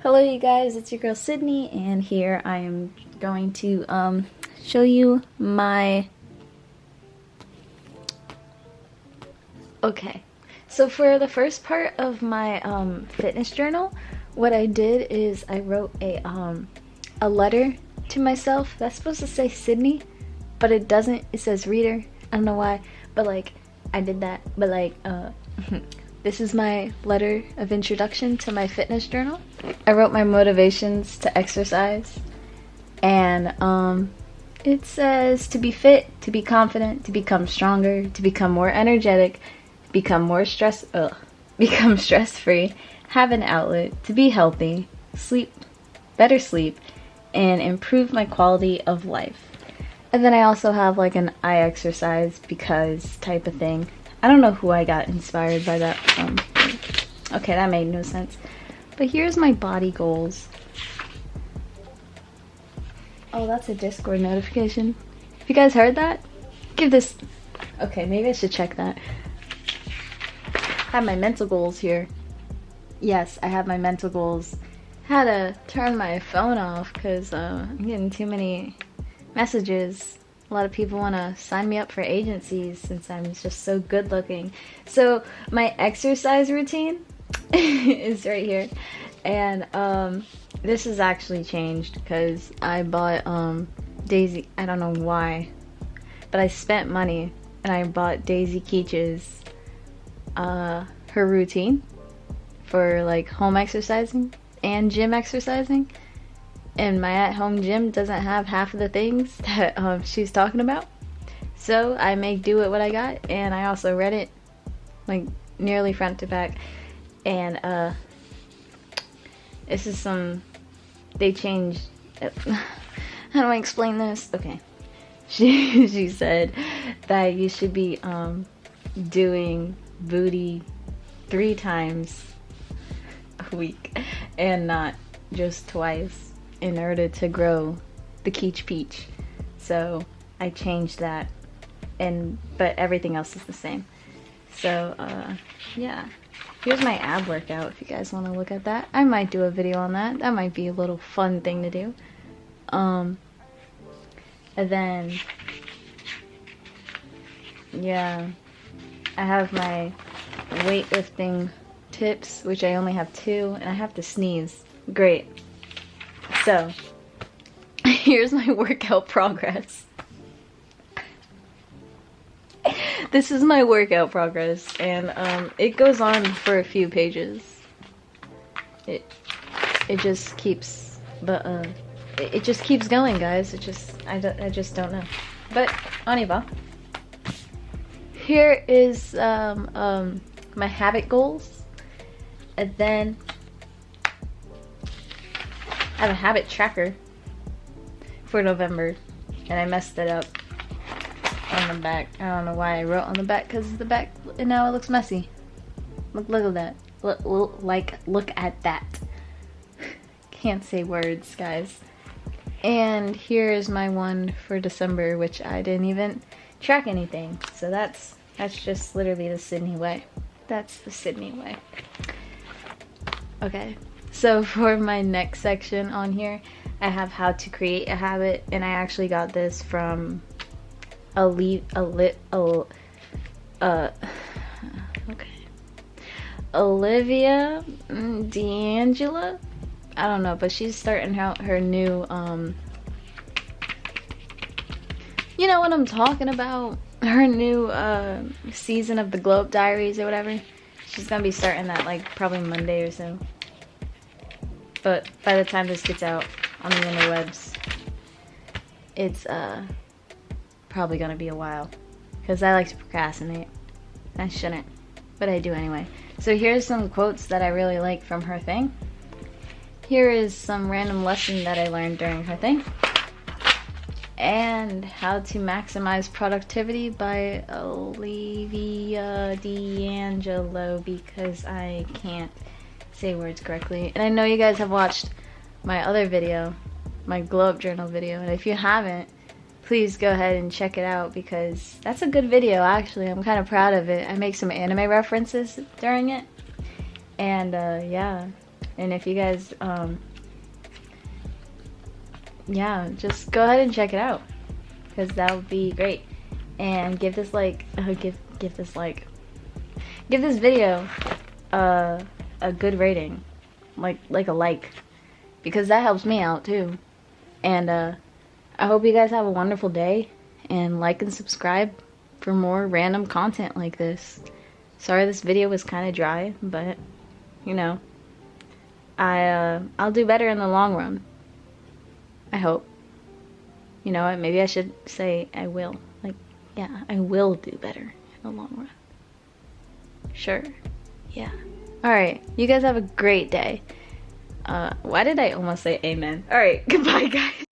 Hello you guys, it's your girl Sydney, and here I am going to show you my... Okay, so for the first part of my fitness journal, what I did is I wrote a letter to myself that's supposed to say Sydney, but it doesn't. It says reader. I don't know why, but like I did that. But like this is my letter of introduction to my fitness journal. I wrote my motivations to exercise, and it says to be fit, to be confident, to become stronger, to become more energetic, become stress-free, have an outlet, to be healthy, better sleep, and improve my quality of life. And then I also have like an I exercise because type of thing. I don't know who I got inspired by that from. Okay, that made no sense. But here's my body goals. Oh, that's a Discord notification. Have you guys heard that? Give this... Okay, maybe I should check that. I have my mental goals here. Yes, I have my mental goals. Had to turn my phone off because I'm getting too many messages. A lot of people want to sign me up for agencies since I'm just so good looking. So my exercise routine is right here. And this has actually changed because I bought Daisy, I don't know why, but I spent money and I bought Daisy Keach's her routine for like home exercising and gym exercising. And my at-home gym doesn't have half of the things that she's talking about. So I make do with what I got, and I also read it like nearly front to back. And this is they changed, how do I explain this? Okay. She said that you should be doing booty 3 times a week and not just twice in order to grow the Keach Peach. So I changed that, but everything else is the same. So yeah, here's my ab workout if you guys want to look at that. I might do a video on that. That might be a little fun thing to do. And then yeah, I have my weightlifting tips, which I only have 2, and I have to sneeze. Great. So here's my workout progress. This is my workout progress, and it goes on for a few pages. It just keeps, but it just keeps going, guys. I just don't know. But anyway, here is my habit goals, and then I have a habit tracker for November, and I messed it up on the back. I don't know why I wrote on the back, because the back, and now it looks messy. Look at that. Look at that. Can't say words, guys. And here is my one for December, which I didn't even track anything. So that's just literally the Sydney way. That's the Sydney way. Okay. So for my next section on here, I have how to create a habit, and I actually got this from Olivia D'Angela. I don't know, but she's starting out her new you know what I'm talking about, her new season of the Globe Diaries or whatever. She's gonna be starting that like probably Monday or so. But by the time this gets out on the interwebs, it's probably gonna be a while, because I like to procrastinate. I shouldn't, but I do anyway. So here's some quotes that I really like from her thing. Here is some random lesson that I learned during her thing. And How to Maximize Productivity by Olivia D'Angelo, because I can't say words correctly. And I know you guys have watched my other video, my glow-up journal video, and if you haven't, please go ahead and check it out, because that's a good video. Actually, I'm kind of proud of it. I make some anime references during it, and yeah, And if you guys, yeah, just go ahead and check it out, because that would be great. And give this like, give this like, give this video a good rating, like a like, because that helps me out too. And I hope you guys have a wonderful day, and like and subscribe for more random content like this. Sorry this video was kind of dry, but you know, I'll do better in the long run. I hope. You know what, maybe I should say I will. Like, yeah, I will do better in the long run. Sure. Yeah. Alright, you guys have a great day. Why did I almost say amen? Alright, goodbye guys.